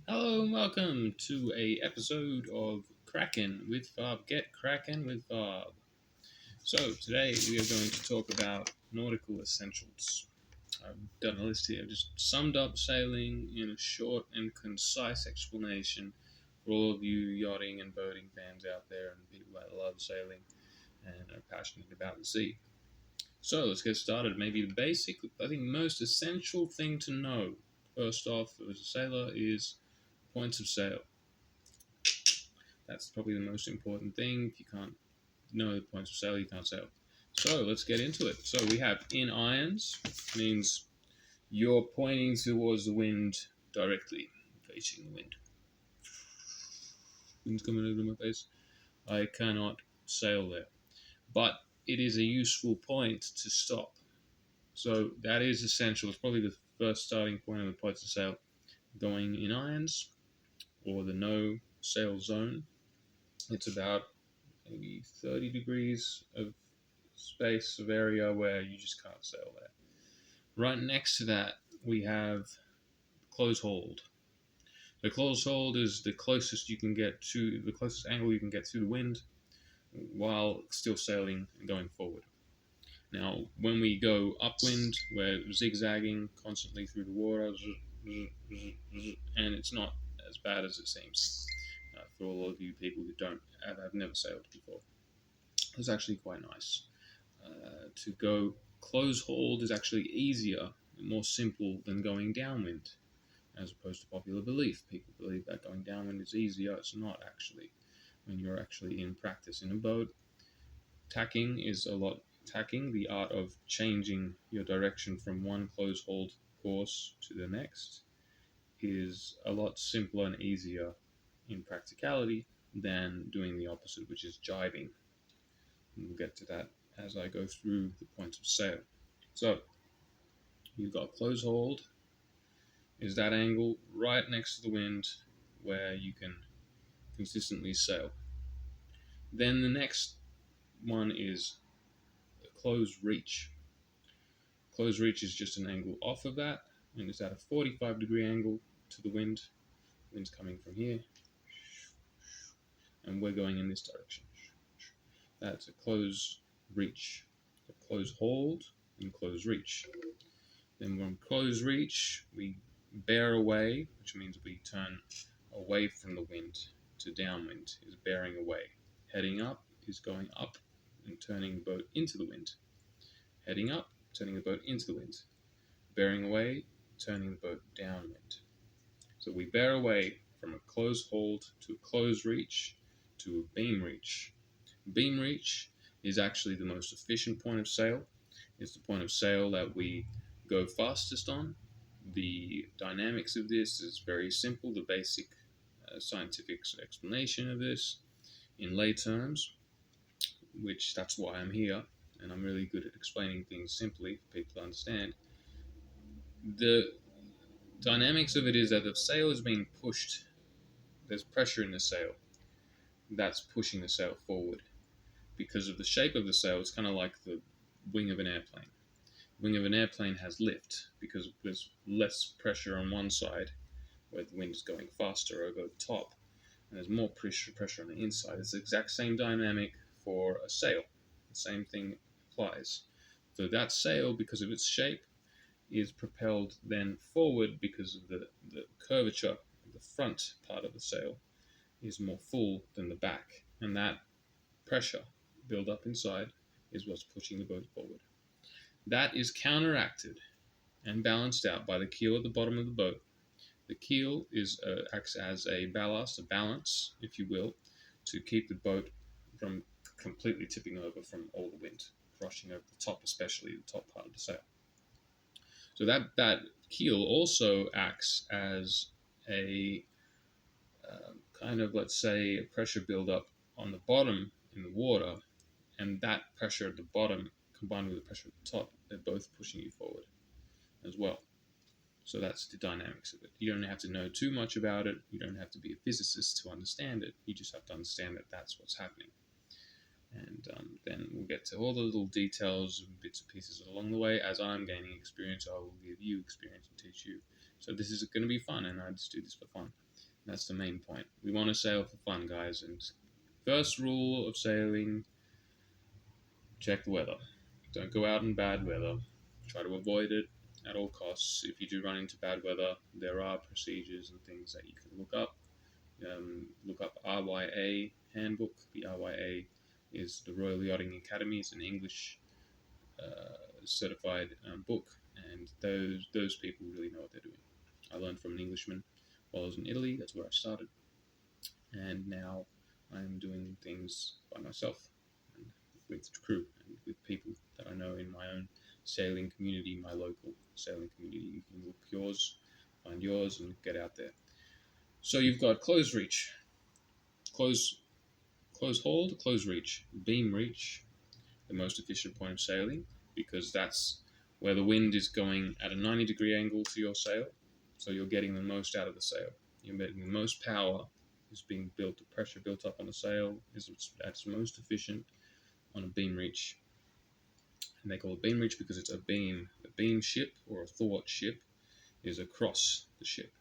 Hello and welcome to a episode of Kraken with Farb. Get Kraken with Farb. So today we are going to talk about nautical essentials. I've done a list here, just summed up sailing in a short and concise explanation for all of you yachting and boating fans out there and people that love sailing and are passionate about the sea. So let's get started. Maybe the basic, I think, most essential thing to know first off as a sailor is points of sail. That's probably the most important thing. If you can't know the points of sail, you can't sail. So let's get into it. So we have in irons, means you're pointing towards the wind directly, facing the wind. Wind's coming over my face. I cannot sail there. But it is a useful point to stop. So that is essential. It's probably the first starting point of the points of sail. Going in irons or the no sail zone. It's about maybe 30 degrees of space of area where you just can't sail there. Right next to that, we have close hold. The close hold is the closest you can get to the closest angle you can get to the wind while still sailing and going forward. Now, when we go upwind, we're zigzagging constantly through the water, and it's not as bad as it seems. For all of you people who don't have never sailed before, it's actually quite nice. To go close hold is actually easier and more simple than going downwind, as opposed to popular belief. People believe that going downwind is easier. It's not actually. When you're actually in practice in a boat, tacking, the art of changing your direction from one close hold course to the next, is a lot simpler and easier in practicality than doing the opposite, which is jibing. And we'll get to that as I go through the points of sail. So you've got close hold, is that angle right next to the wind where you can consistently sail. Then the next one is close reach. Close reach is just an angle off of that, and it's at a 45-degree angle to the wind. Wind's coming from here, and we're going in this direction. That's a close reach. A close hold and close reach. Then from close reach, we bear away, which means we turn away from the wind to downwind, is bearing away. Heading up is going up and turning the boat into the wind. Heading up, turning the boat into the wind. Bearing away, turning the boat downwind. So we bear away from a close hold to a close reach to a beam reach. Beam reach is actually the most efficient point of sail. It's the point of sail that we go fastest on. The dynamics of this is very simple. The basic scientific explanation of this in lay terms, which that's why I'm here, and I'm really good at explaining things simply for people to understand. The dynamics of it is that the sail is being pushed. There's pressure in the sail that's pushing the sail forward. Because of the shape of the sail, it's kind of like the wing of an airplane. The wing of an airplane has lift because there's less pressure on one side where the wind is going faster over the top, and there's more pressure on the inside. It's the exact same dynamic for a sail. The same thing applies. So that sail, because of its shape, is propelled then forward because of the curvature of the front part of the sail is more full than the back, and that pressure build up inside is what's pushing the boat forward. That is counteracted and balanced out by the keel at the bottom of the boat. The keel acts as a ballast, a balance, if you will, to keep the boat from completely tipping over from all the wind, crushing over the top, especially the top part of the sail. So that keel also acts as a kind of, let's say, a pressure buildup on the bottom in the water, and that pressure at the bottom combined with the pressure at the top, they're both pushing you forward as well. So that's the dynamics of it. You don't have to know too much about it. You don't have to be a physicist to understand it. You just have to understand that that's what's happening. And then we'll get to all the little details and bits and pieces along the way. As I'm gaining experience, I will give you experience and teach you. So this is going to be fun, and I just do this for fun. That's the main point. We want to sail for fun, guys. And first rule of sailing: check the weather. Don't go out in bad weather. Try to avoid it at all costs. If you do run into bad weather, there are procedures and things that you can look up. Look up RYA handbook. The RYA is the Royal Yachting Academy. It's an English certified book, and those people really know what they're doing. I learned from an Englishman while I was in Italy. That's where I started, and now I'm doing things by myself and with the crew and with people that I know in my own sailing community, my local sailing community. You can look yours, find yours, and get out there. So you've got close reach, close close hold, close reach, beam reach, the most efficient point of sailing, because that's where the wind is going at a 90-degree angle to your sail, so you're getting the most out of the sail. You're getting the most power is being built, the pressure built up on the sail is at its most efficient on a beam reach. And they call it beam reach because it's a beam. A beam ship or a thwart ship is across the ship,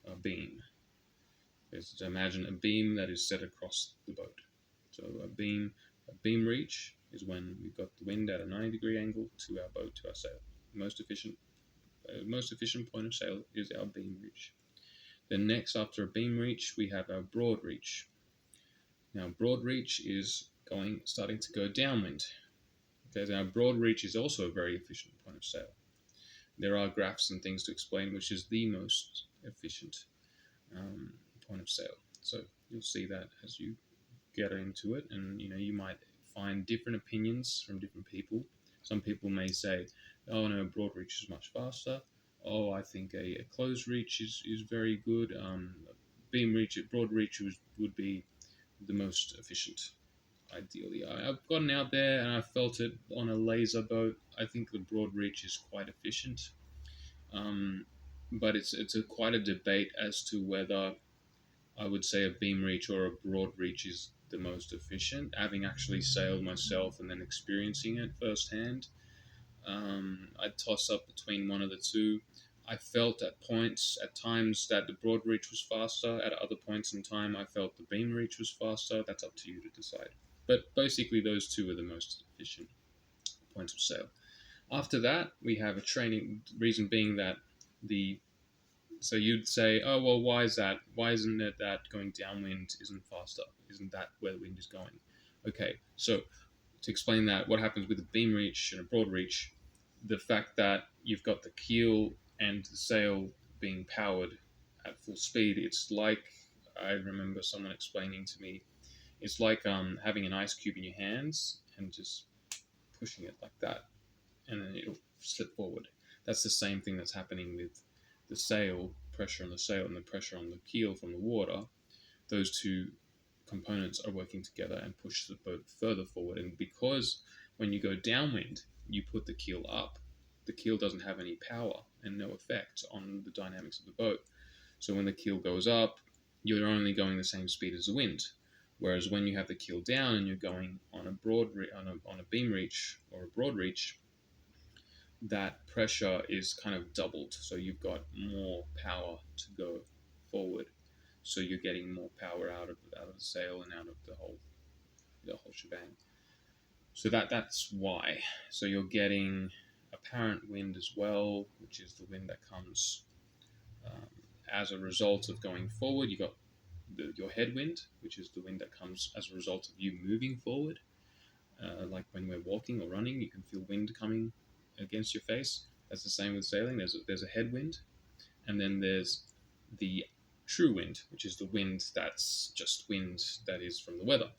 a beam. So imagine a beam that is set across the boat. So a beam reach is when we've got the wind at a 90-degree angle to our boat, to our sail. Most efficient point of sail is our beam reach. Then next, after a beam reach, we have our broad reach. Now, broad reach is starting to go downwind. Okay, so our broad reach is also a very efficient point of sail. There are graphs and things to explain which is the most efficient point of sail. So you'll see that as you get into it, and you might find different opinions from different people. Some people may say, "Oh no, broad reach is much faster." "Oh, I think a close reach is very good." Beam reach, broad reach would be the most efficient. Ideally, I've gotten out there and I felt it on a laser boat. I think the broad reach is quite efficient, but it's quite a debate as to whether I would say a beam reach or a broad reach is the most efficient. Having actually sailed myself and then experiencing it firsthand, I'd toss up between one of the two. I felt at times, that the broad reach was faster. At other points in time, I felt the beam reach was faster. That's up to you to decide. But basically, those two are the most efficient points of sail. After that, we have a training. Reason being that so you'd say, oh, well, why is that? Why isn't it that going downwind isn't faster? Isn't that where the wind is going? Okay, so to explain that, what happens with a beam reach and a broad reach, the fact that you've got the keel and the sail being powered at full speed, it's like, I remember someone explaining to me, it's like having an ice cube in your hands and just pushing it like that, and then it'll slip forward. That's the same thing that's happening with the sail, pressure on the sail and the pressure on the keel from the water. Those two components are working together and push the boat further forward. And because when you go downwind, you put the keel up, the keel doesn't have any power and no effect on the dynamics of the boat. So when the keel goes up, you're only going the same speed as the wind. Whereas when you have the keel down and you're going on a beam reach or a broad reach, that pressure is kind of doubled. So you've got more power to go forward. So you're getting more power out of the sail and out of the whole shebang. So that's why. So you're getting apparent wind as well, which is the wind that comes as a result of going forward. You got your headwind, which is the wind that comes as a result of you moving forward. Like when we're walking or running, you can feel wind coming against your face. That's the same with sailing. There's a headwind, and then there's the true wind, which is the wind that's just wind that is from the weather.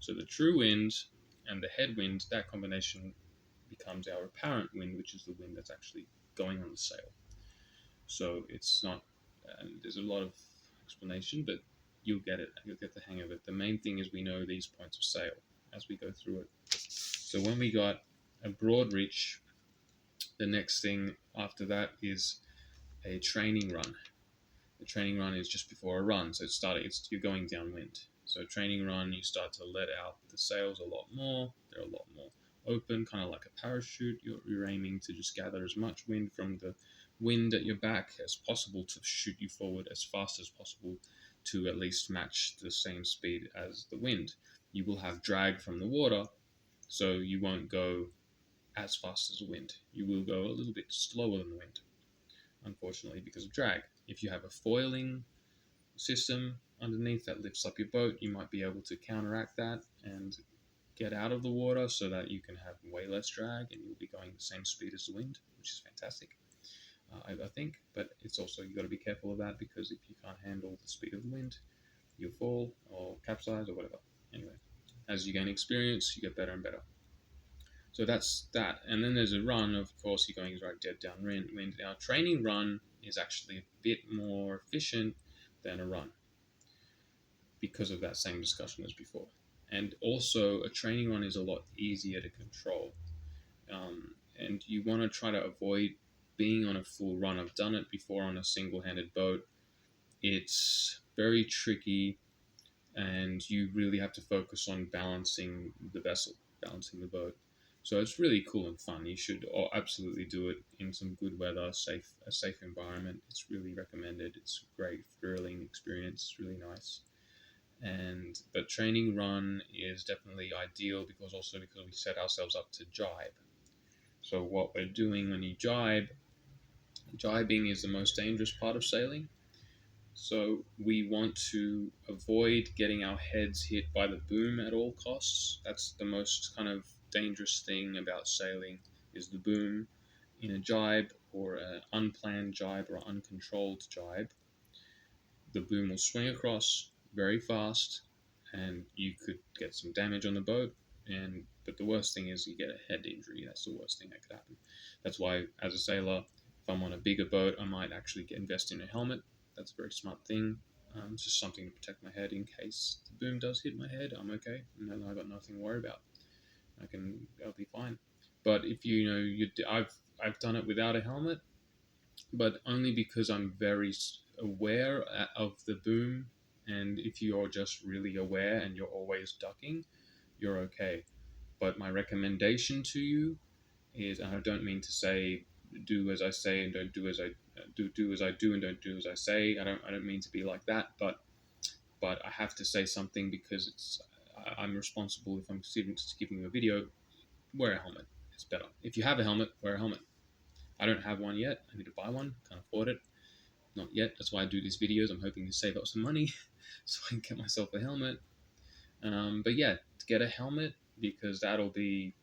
So the true wind and the headwind, that combination becomes our apparent wind, which is the wind that's actually going on the sail. So it's not, there's a lot of explanation, but you'll get it. You'll get the hang of it. The main thing is we know these points of sail as we go through it. So when we got a broad reach, the next thing after that is a training run. The training run is just before a run, so you're going downwind. So training run, you start to let out the sails a lot more. They're a lot more open, kind of like a parachute. You're aiming to just gather as much wind from the wind at your back as possible to shoot you forward as fast as possible to at least match the same speed as the wind. You will have drag from the water, so you won't go as fast as the wind. You will go a little bit slower than the wind, unfortunately, because of drag. If you have a foiling system underneath that lifts up your boat, you might be able to counteract that and get out of the water so that you can have way less drag and you'll be going the same speed as the wind, which is fantastic, I think. But it's also, you've got to be careful of that, because if you can't handle the speed of the wind, you'll fall or capsize or whatever. Anyway, as you gain experience, you get better and better. So that's that. And then there's a run, of course, you're going right dead downwind. Now, training run is actually a bit more efficient than a run because of that same discussion as before. And also, a training run is a lot easier to control. And you want to try to avoid being on a full run. I've done it before on a single-handed boat. It's very tricky, and you really have to focus on balancing the vessel, balancing the boat. So it's really cool and fun. You should absolutely do it in some good weather, a safe environment. It's really recommended. It's a great, thrilling experience. It's really nice. But training run is definitely ideal because we set ourselves up to jibe. So what we're doing when you jibing is the most dangerous part of sailing. So we want to avoid getting our heads hit by the boom at all costs. That's the most kind of dangerous thing about sailing, is the boom. In a jibe, or an unplanned jibe or uncontrolled jibe, the boom will swing across very fast and you could get some damage on the boat. But the worst thing is you get a head injury. That's the worst thing that could happen. That's why, as a sailor, if I'm on a bigger boat, I might actually invest in a helmet. That's a very smart thing. It's just something to protect my head in case the boom does hit my head. I'm okay, and then I got nothing to worry about. I'll be fine. But if I've done it without a helmet, but only because I'm very aware of the boom. And if you're just really aware and you're always ducking, you're okay. But my recommendation to you is, and I don't mean to say do as I say and don't do as I do as I do and don't do as I say. I don't mean to be like that, but I have to say something because I'm responsible. If I'm giving you a video, wear a helmet. It's better. If you have a helmet, wear a helmet. I don't have one yet. I need to buy one. Can't afford it. Not yet. That's why I do these videos. I'm hoping to save up some money so I can get myself a helmet. But yeah, to get a helmet, because that'll be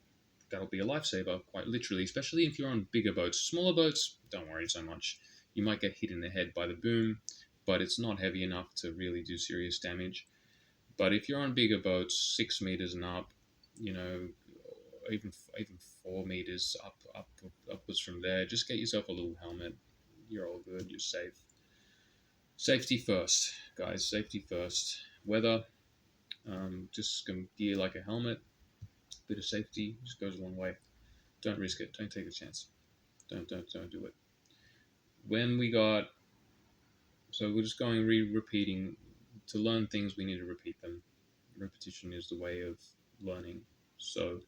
a lifesaver, quite literally, especially if you're on bigger boats. Smaller boats, don't worry so much. You might get hit in the head by the boom, but it's not heavy enough to really do serious damage. But if you're on bigger boats, 6 meters and up, you know, even 4 meters upwards from there, just get yourself a little helmet. You're all good. You're safe. Safety first, guys. Safety first. Weather, just gear like a helmet. Bit of safety just goes a long way. Don't risk it. Don't take a chance. Don't do it. When we got, so we're just going repeating. To learn things, we need to repeat them. Repetition is the way of learning. So,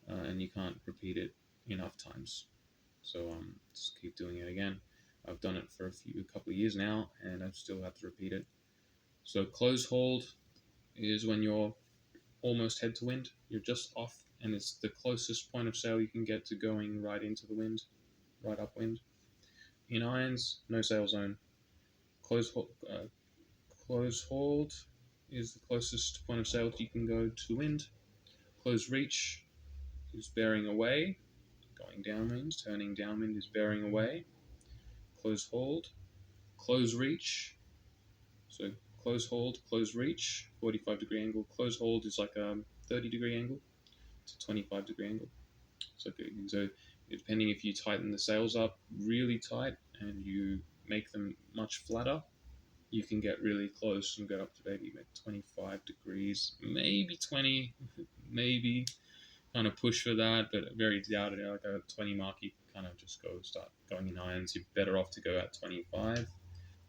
and you can't repeat it enough times. So just keep doing it again. I've done it for a couple of years now, and I still have to repeat it. So close hold is when you're almost head to wind. You're just off, and it's the closest point of sail you can get to going right into the wind, right upwind. In irons, no sail zone. Close hold is the closest point of sail you can go to the wind. Close reach is bearing away, going downwind. Turning downwind is bearing away. Close hold. Close reach. So close hold, close reach, 45-degree angle. Close hold is like a 30-degree angle to 25-degree angle. So depending if you tighten the sails up really tight and you make them much flatter, you can get really close and get up to maybe 25 degrees, maybe 20, maybe kind of push for that, but very doubt it. Like a 20 mark, you kind of just start going in irons. You're better off to go at 25.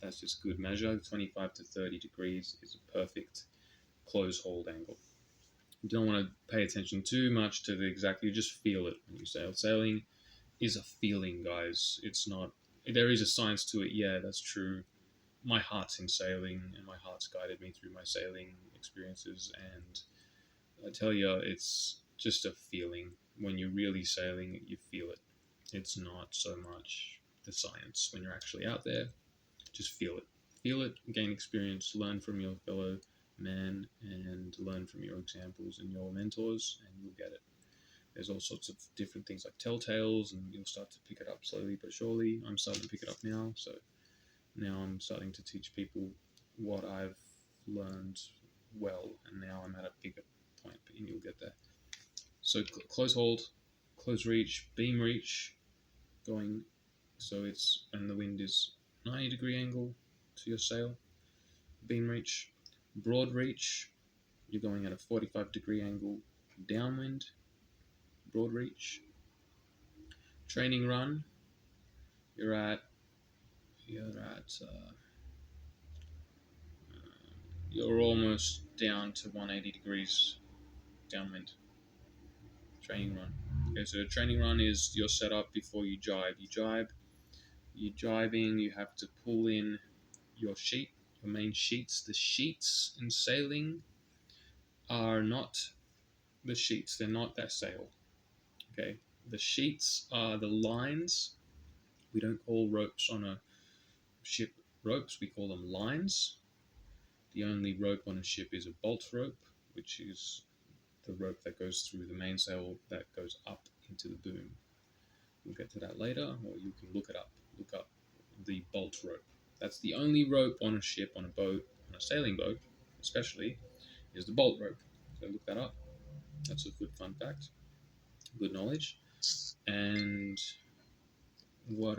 That's just good measure. 25 to 30 degrees is a perfect close hold angle. You don't want to pay attention too much to the exact, you just feel it when you sail. Sailing is a feeling, guys. It's not there is a science to it. Yeah, that's true. My heart's in sailing, and my heart's guided me through my sailing experiences. And I tell you, it's just a feeling. When you're really sailing, you feel it. It's not so much the science. When you're actually out there, just feel it. Feel it, gain experience, learn from your fellow man, and learn from your examples and your mentors, and you'll get it. There's all sorts of different things like telltales, and you'll start to pick it up slowly but surely. I'm starting to pick it up now, so now I'm starting to teach people what I've learned well, and now I'm at a bigger point, and you'll get there. So close hold, close reach, beam reach, going so it's and the wind is 90-degree angle to your sail. Beam reach, broad reach, you're going at a 45-degree angle downwind, broad reach. Training run, you're at you're at you're almost down to 180 degrees downwind. Training run. Okay, so a training run is your setup before you jibe. You're jibing, you have to pull in your sheet, your main sheets. The sheets in sailing are not the sheets, they're not that sail. Okay, the sheets are the lines. We don't call ropes on a ship ropes, we call them lines. The only rope on a ship is a bolt rope, which is the rope that goes through the mainsail that goes up into the boom. We'll get to that later, or you can look it up. Look up the bolt rope. That's the only rope on a ship, on a boat, on a sailing boat, especially, is the bolt rope. So look that up. That's a good fun fact. Good knowledge. And what